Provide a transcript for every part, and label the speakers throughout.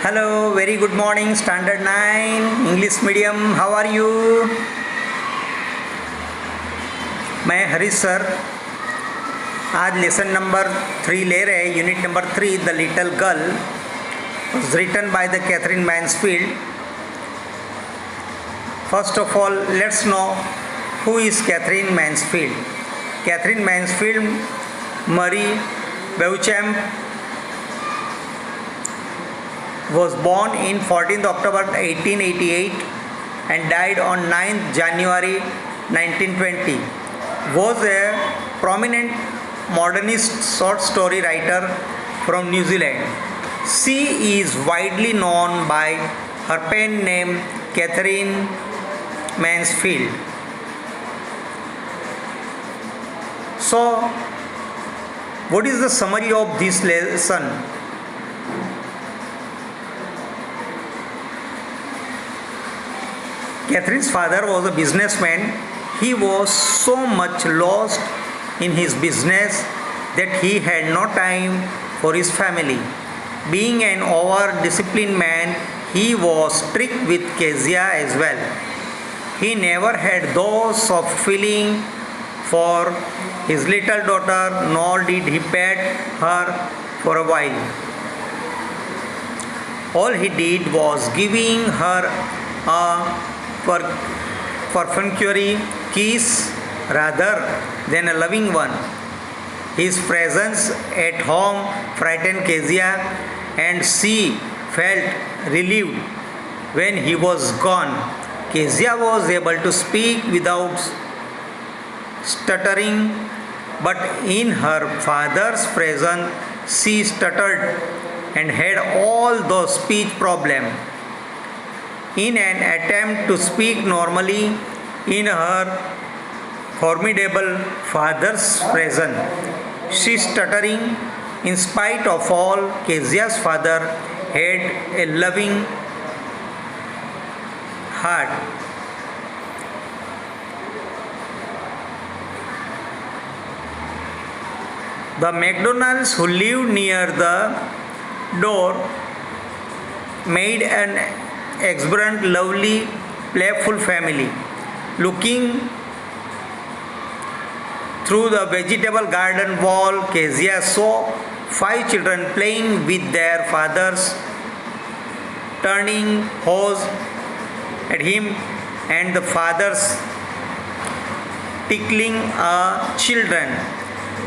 Speaker 1: Hello, very good morning, Standard 9, English medium, how are you? मैं Harish sir आज lesson number 3 ले रहे हैं, unit number 3 the little girl was written by the Catherine Mansfield. First of all, let's know who is Catherine Mansfield. Catherine Mansfield Marie Beauchamp was born in 14th October 1888 and died on 9th January 1920. Was a prominent modernist short story writer from New Zealand. She is widely known by her pen name Catherine Mansfield. So, what is the summary of this lesson? Catherine's father was a businessman. He was so much lost in his business that he had no time for his family. Being an over-disciplined man, he was strict with Kezia as well. He never had thoughts of feeling for his little daughter, nor did he pet her for a while. All he did was giving her a perfunctory kiss rather than a loving one. His presence at home frightened Kezia, and she felt relieved when he was gone. Kezia was able to speak without stuttering, but in her father's presence she stuttered and had all those speech problems. In an attempt to speak normally in her formidable father's presence, she stuttering. In spite of all, Kezia's father had a loving heart. The McDonalds who lived near the door made an exuberant, lovely, playful family. Looking through the vegetable garden wall, Kezia saw 5 children playing with their fathers, turning hose at him, and the fathers tickling children.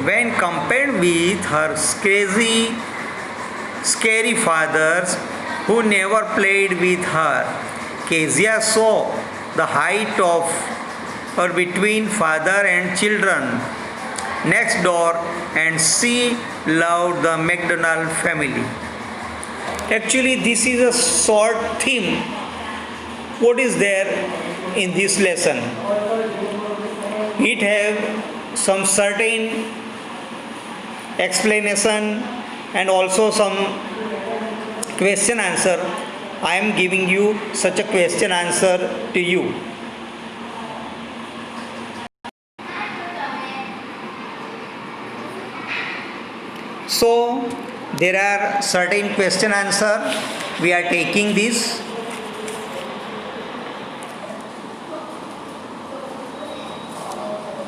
Speaker 1: When compared with her scary fathers who never played with her, Kezia saw the height of or between father and children next door, and she loved the McDonald family. Actually, this is a short theme. What is there in this lesson? It have some certain explanation and also some question answer. I am giving you such a question answer to you. So there are certain question answer. We are taking this.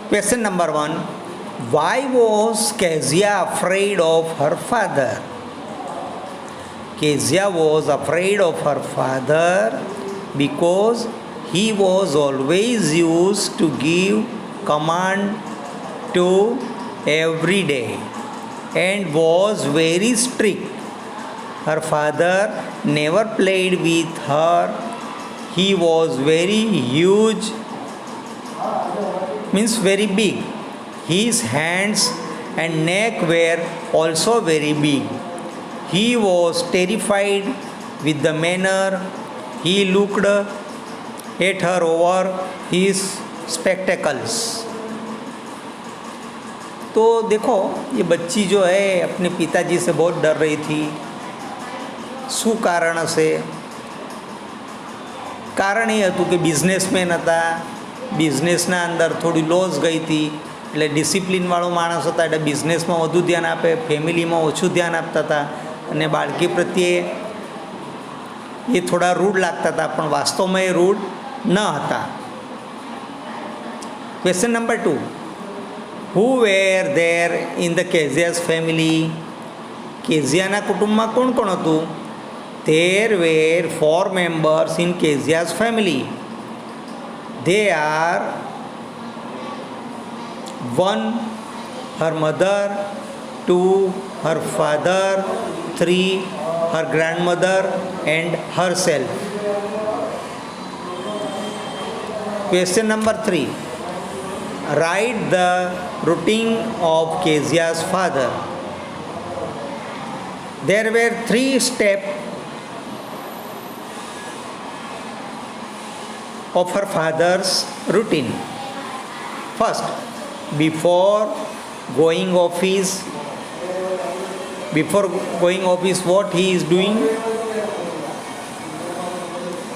Speaker 1: Question number 1. Why was Kezia afraid of her father? Kezia was afraid of her father because he was always used to give command to every day and was very strict. Her father never played with her. He was very huge, means very big. His hands and neck were also very big. He was terrified with the manner he looked at her over his spectacles. तो देखो ये बच्ची जो है अपने पिताजी से बहुत डर रही थी. શું કારણ હશે? કારણ એ હતું કે બિઝનેસમેન હતા, બિઝનેસના અંદર થોડી લોસ ગઈ હતી, એટલે ડિસિપ્લિનવાળો માણસ હતા એટલે બિઝનેસમાં વધુ ધ્યાન આપે, ફેમિલીમાં ઓછું ધ્યાન આપતા હતા અને બાળકી પ્રત્યે એ થોડા રૂડ લાગતા હતા, પણ વાસ્તવમાં એ રૂડ ન હતા. Question number 2. Who were there in the Kezia's family? કેઝિયાના કુટુંબમાં કોણ કોણ હતું? There were 4 members in Kezia's family. They are 1. Her mother, 2. Her father, 3. Her grandmother, and herself. Question number 3. Write the routine of Kezia's father. There were 3 steps of her father's routine. First, before going office, what he is doing?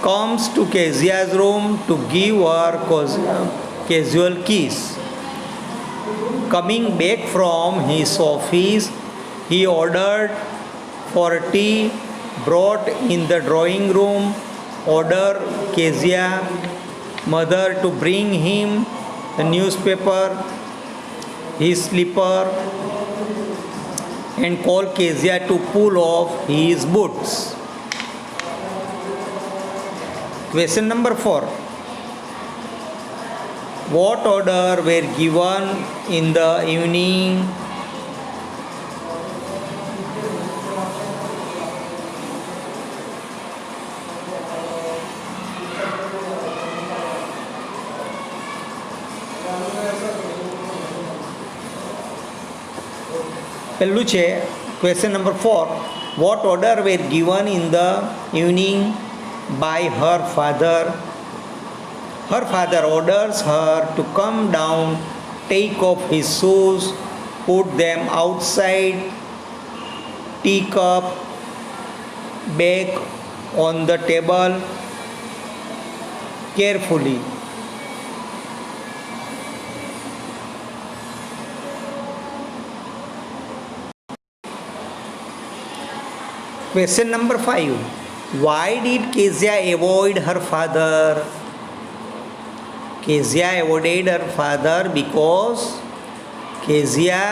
Speaker 1: Comes to Kezia's room to give her casual kiss. Coming back from his office, he ordered for tea, brought in the drawing room, order Kezia mother to bring him the newspaper, his slipper, and call Kezia to pull off his boots. Question number 4. What order were given in the evening? પહેલું છે question number 4. What order were given in the evening by her father? Her father orders her to come down, take off his shoes, put them outside, teacup back on the table carefully. Question number 5. Why did Kezia avoid her father? Kezia avoided her father because Kezia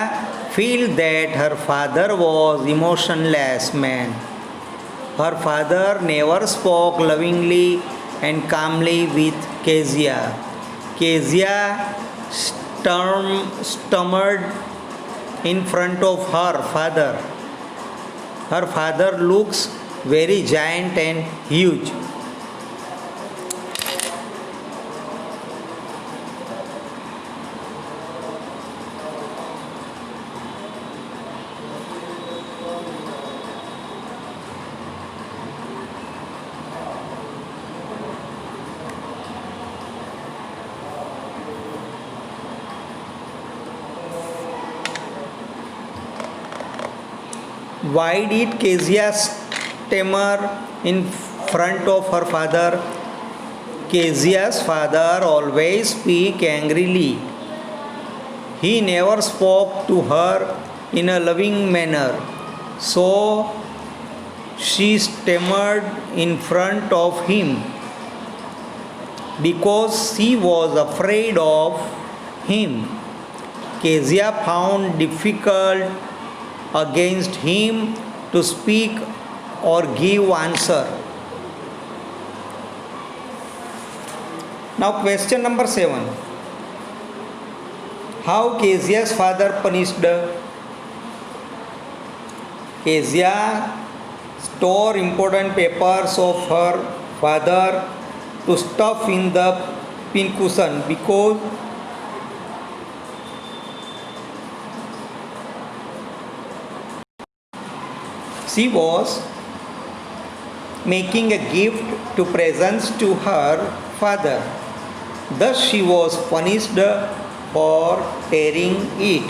Speaker 1: felt that her father was emotionless man. Her father never spoke lovingly and calmly with Kezia. Kezia stammered in front of her father. Her father looks very giant and huge. Why did Kezia stammer in front of her father? Kezia's father always spoke angrily. He never spoke to her in a loving manner. So she stammered in front of him because she was afraid of him. Kezia found difficult against him to speak or give answer. Now question number 7. How Kezia's father punished? Kezia store important papers of her father to stuff in the pincushion because she was making a gift to presents to her father. Thus she was punished for tearing it.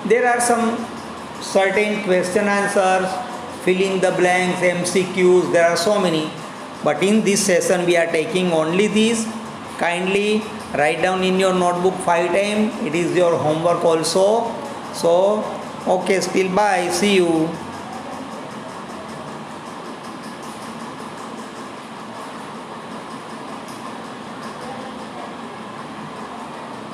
Speaker 1: There are some certain question answers, fill in the blanks, MCQs, there are so many. But in this session we are taking only these. Kindly write down in your notebook 5 times. It is your homework also. So, okay, still bye. See you.